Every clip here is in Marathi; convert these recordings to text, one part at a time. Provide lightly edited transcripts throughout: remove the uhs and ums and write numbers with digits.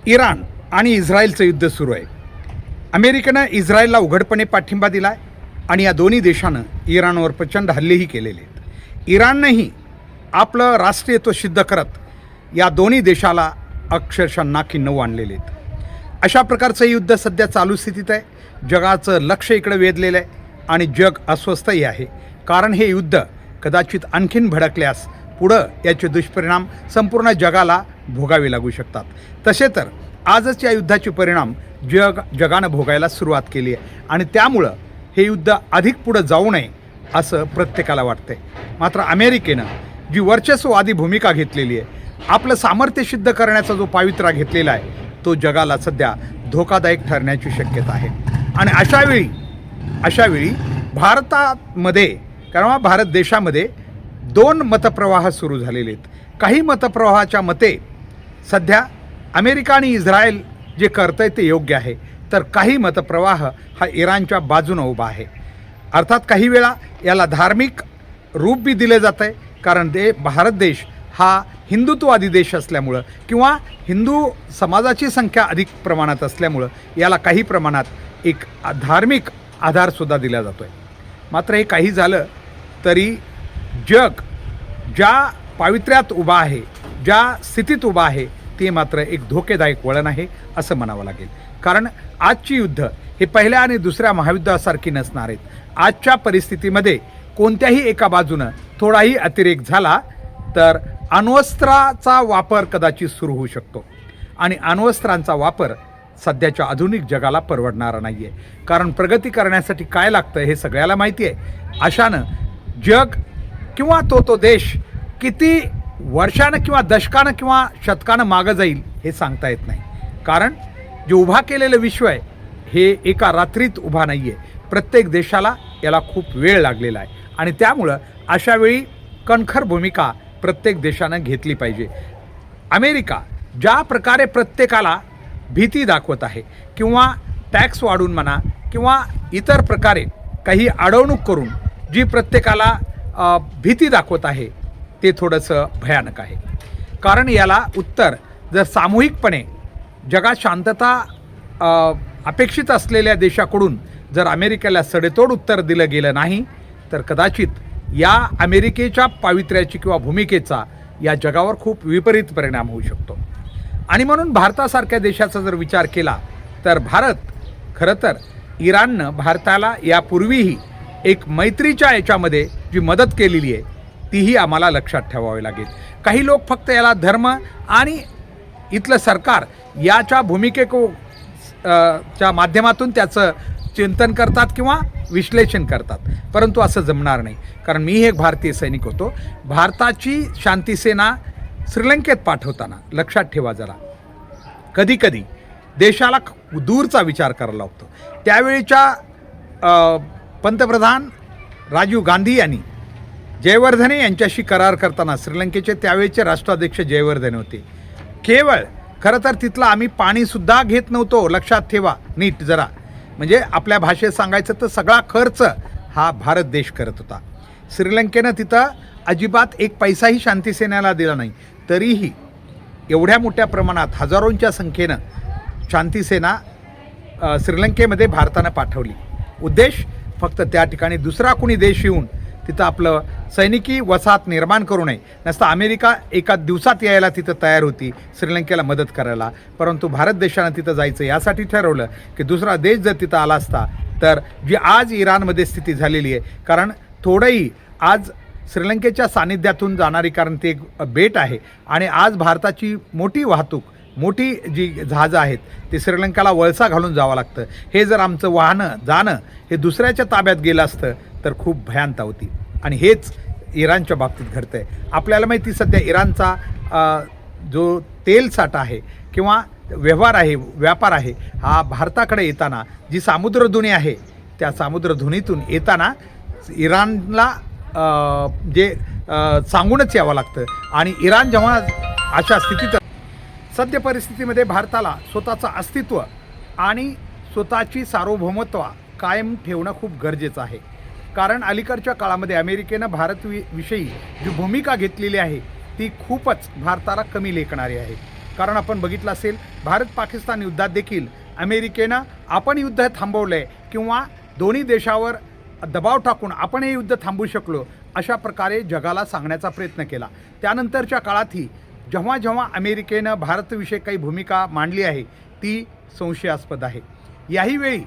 इराण आणि इस्रायलचं युद्ध सुरू आहे. अमेरिकेनं इस्रायलला उघडपणे पाठिंबा दिला आहे आणि या दोन्ही देशानं इराणवर प्रचंड हल्लेही केलेले आहेत. इराणनंही आपलं राष्ट्रीयत्व सिद्ध करत या दोन्ही देशाला अक्षरशः नाकी नऊ आणलेले आहेत. अशा प्रकारचं युद्ध सध्या चालू स्थितीत आहे. जगाचं लक्ष इकडे वेधलेलं आहे आणि जग अस्वस्थही आहे. कारण हे युद्ध कदाचित आणखीन भडकल्यास पुढं याचे दुष्परिणाम संपूर्ण जगाला भोगावे लागू शकतात. तसे तर आजच या युद्धाचे परिणाम जगानं भोगायला सुरुवात केली आहे आणि त्यामुळं हे युद्ध अधिक पुढं जाऊ नये असं प्रत्येकाला वाटतंय. मात्र अमेरिकेनं जी वर्चस्ववादी भूमिका घेतलेली आहे, आपलं सामर्थ्य सिद्ध करण्याचा जो पावित्रा घेतलेला आहे, तो जगाला सध्या धोकादायक ठरण्याची शक्यता आहे. आणि अशावेळी भारतामध्ये किंवा भारत देशामध्ये दोन मतप्रवाह सुरू झालेले आहेत. काही मतप्रवाहाच्या मते सध्या अमेरिका आणि इस्रायल जे करत आहे ते योग्य आहे, तर काही मतप्रवाह हा इराणच्या बाजूनं उभा आहे. अर्थात काही वेळा याला धार्मिक रूप बी दिले जातं आहे, कारण भारत देश हा हिंदुत्ववादी देश असल्यामुळं किंवा हिंदू समाजाची संख्या अधिक प्रमाणात असल्यामुळं याला काही प्रमाणात एक धार्मिक आधारसुद्धा दिला जातो आहे. मात्र हे काही झालं तरी जग ज्या पावित्र्यात उभा आहे, ज्या स्थितीत उभा आहे, ते मात्र एक धोकेदायक वळण आहे असं म्हणावं लागेल. कारण आजची युद्ध हे पहिल्या आणि दुसऱ्या महायुद्धासारखी नसणार आहेत. आजच्या परिस्थितीमध्ये कोणत्याही एका बाजूनं थोडाही अतिरेक झाला तर अण्वस्त्राचा वापर कदाचित सुरू होऊ शकतो आणि अण्वस्त्रांचा वापर सध्याच्या आधुनिक जगाला परवडणारा नाही आहे. कारण प्रगती करण्यासाठी काय लागतं हे सगळ्याला माहिती आहे. अशानं जग किंवा तो देश किती वर्षानं किंवा दशकानं किंवा शतकानं मागं जाईल हे सांगता येत नाही. कारण जे उभा केलेलं विश्व आहे हे एका रात्रीत उभा नाही आहे. प्रत्येक देशाला याला खूप वेळ लागलेला आहे आणि त्यामुळं अशावेळी कणखर भूमिका प्रत्येक देशानं घेतली पाहिजे. अमेरिका ज्या प्रकारे प्रत्येकाला भीती दाखवत आहे किंवा टॅक्स वाढवून म्हणा किंवा इतर प्रकारे काही अडवणूक करून जी प्रत्येकाला भीती दाखवत आहे ते थोडंसं भयानक आहे. कारण याला उत्तर जर सामूहिकपणे जगात शांतता अपेक्षित असलेल्या देशाकडून जर अमेरिकेला सडेतोड उत्तर दिलं गेलं नाही तर कदाचित या अमेरिकेच्या पावित्र्याची किंवा भूमिकेचा या जगावर खूप विपरीत परिणाम होऊ शकतो. आणि म्हणून भारतासारख्या देशाचा जर विचार केला तर भारत खरं तर इराणनं भारताला यापूर्वीही एक मैत्रीच्या याच्यामध्ये जी मदत केलेली आहे तीही आम्हाला लक्षात ठेवावी लागेल. काही लोक फक्त याला धर्म आणि इथलं सरकार याच्या च्या माध्यमातून त्याचं चिंतन करतात किंवा विश्लेषण करतात, परंतु असं जमणार नाही. कारण मी एक भारतीय सैनिक होतो. भारताची शांतीसेना श्रीलंकेत पाठवताना लक्षात ठेवा जरा, कधीकधी देशाला दूरचा विचार करायला लागतो. त्यावेळीच्या पंतप्रधान राजीव गांधी यांनी जयवर्धने यांच्याशी करार करताना श्रीलंकेचे त्यावेळेचे राष्ट्राध्यक्ष जयवर्धने होते. केवळ खरं तर तिथलं आम्ही पाणीसुद्धा घेत नव्हतो, लक्षात ठेवा नीट जरा. म्हणजे आपल्या भाषेत सांगायचं तर सगळा खर्च हा भारत देश करत होता. श्रीलंकेनं तिथं अजिबात एक पैसाही शांतीसेनेला दिला नाही. तरीही एवढ्या मोठ्या प्रमाणात हजारोंच्या संख्येनं शांतीसेना श्रीलंकेमध्ये भारतानं पाठवली. उद्देश फक्त त्या ठिकाणी दुसरा कुणी देश येऊन तिथं आपलं सैनिकी वसाहत निर्माण करू नये. नसता अमेरिका एका दिवसात यायला तिथं तयार होती श्रीलंकेला मदत करायला, परंतु भारत देशानं तिथं जायचं यासाठी ठरवलं की दुसरा देश जर तिथं आला असता तर जी आज इराणमध्ये स्थिती झालेली आहे, कारण थोडंही आज श्रीलंकेच्या सानिध्यातून जाणारी, कारण ते एक बेट आहे आणि आज भारताची मोठी वाहतूक, मोठी जी जहाजं आहेत ते श्रीलंकेला वळसा घालून जावं लागतं. हे जर आमचं वाहनं जाणं हे दुसऱ्याच्या ताब्यात गेलं असतं तर खूप भयानता होती. आणि हेच इराणच्या बाबतीत घडतं आहे. आपल्याला माहिती सध्या इराणचा जो तेल साठा आहे किंवा व्यवहार आहे, व्यापार आहे, हा भारताकडे येताना जी सामुद्रधुनी आहे त्या सामुद्रधुनीतून येताना इराणला जे सांगूनच यावं लागतं. आणि इराण जेव्हा अशा स्थितीत सद्य परिस्थितीमध्ये भारताला स्वतःचं अस्तित्व आणि स्वतःची सार्वभौमत्व कायम ठेवणं खूप गरजेचं आहे. कारण अलीकडच्या काळामध्ये अमेरिकेनं भारतविषयी जी भूमिका घेतलेली आहे ती खूपच भारताला कमी लेखणारी आहे. कारण आपण बघितलं असेल भारत पाकिस्तान युद्धात देखील अमेरिकेनं आपण युद्ध थांबवलं आहे किंवा दोन्ही देशावर दबाव टाकून आपण हे युद्ध थांबवू शकलो अशा प्रकारे जगाला सांगण्याचा प्रयत्न केला. त्यानंतरच्या काळातही जेव्हा जेव्हा अमेरिकेनं भारताविषयी काही भूमिका मांडली आहे ती संशयास्पद आहे. याही वेळी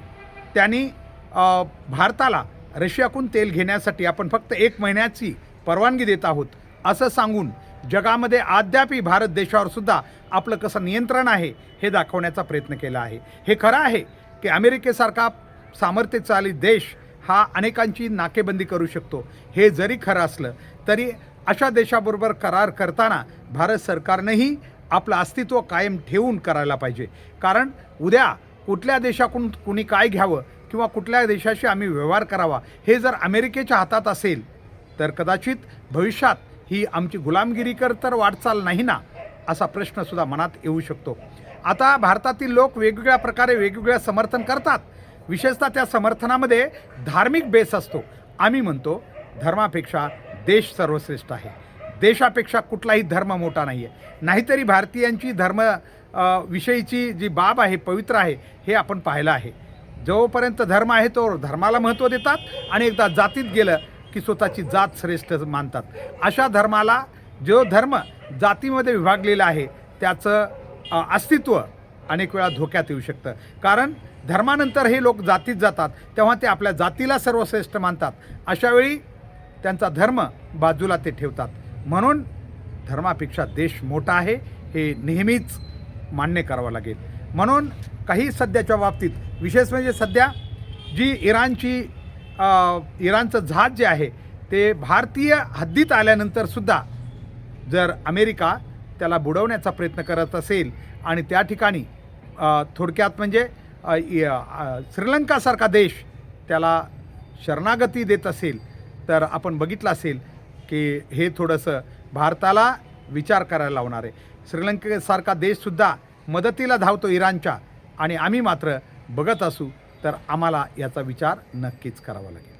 त्यांनी भारताला रशियाकडून तेल घेण्यासाठी आपण फक्त 1 महिन्याची परवानगी देत आहोत असं सांगून जगामध्ये अद्यापही भारत देशावर सुद्धा आपलं कसं नियंत्रण आहे हे दाखवण्याचा प्रयत्न केला आहे. हे खरं आहे की अमेरिकेसारखा सामर्थ्यशाली देश हा अनेकांची नाकेबंदी करू शकतो. हे जरी खरं असलं तरी अशा देशाबरोबर करार करताना भारत सरकारनंही आपलं अस्तित्व कायम ठेवून करायला पाहिजे. कारण उद्या कुठल्या देशाकडून कुणी काय घ्यावं किंवा कुठल्या देशाशी आम्ही व्यवहार करावा हे जर अमेरिकेच्या हातात असेल तर कदाचित भविष्यात ही आमची गुलामगिरी तर वाटचाल नाही ना असा प्रश्नसुद्धा मनात येऊ शकतो. आता भारतातील लोक वेगवेगळ्या प्रकारे वेगवेगळ्या समर्थन करतात. विशेषतः त्या समर्थनामध्ये धार्मिक बेस असतो. आम्ही म्हणतो धर्मापेक्षा देश सर्वश्रेष्ठ आहे. देशापेक्षा कुठलाही धर्म मोठा नाही आहे. नाहीतरी भारतीयांची विषयीची जी बाब आहे पवित्र आहे हे आपण पाहिलं आहे. जोपर्यंत धर्म आहे तो धर्माला महत्त्व देतात आणि एकदा जातीत गेलं की स्वतःची जात श्रेष्ठ मानतात. अशा धर्माला जो धर्म जातीमध्ये विभागलेला आहे त्याचं अस्तित्व अनेक वेळा धोक्यात येऊ शकतं. कारण धर्मानंतर हे लोक जातीत जातात तेव्हा ते आपल्या जातीला सर्वश्रेष्ठ मानतात. अशावेळी त्यांचा धर्म बाजूला ते ठेवतात. म्हणून धर्मापेक्षा देश मोठा आहे हे नेहमीच मान्य करावं लागेल. म्हणून काही सध्याच्या बाबतीत विशेष म्हणजे सध्या जी इराणचं जहाज जे आहे ते भारतीय हद्दीत आल्यानंतरसुद्धा जर अमेरिका त्याला बुडवण्याचा प्रयत्न करत असेल आणि त्या ठिकाणी थोडक्यात म्हणजे श्रीलंकासारखा देश त्याला शरणागती देत असेल तर आपण बघितलं असेल की हे थोडंसं भारताला विचार करायला लावणार आहे. श्रीलंकेसारखा देशसुद्धा मदतीला धावतो इराणच्या आणि आम्ही मात्र बघत असू तर आम्हाला याचा विचार नक्कीच करावा लागेल.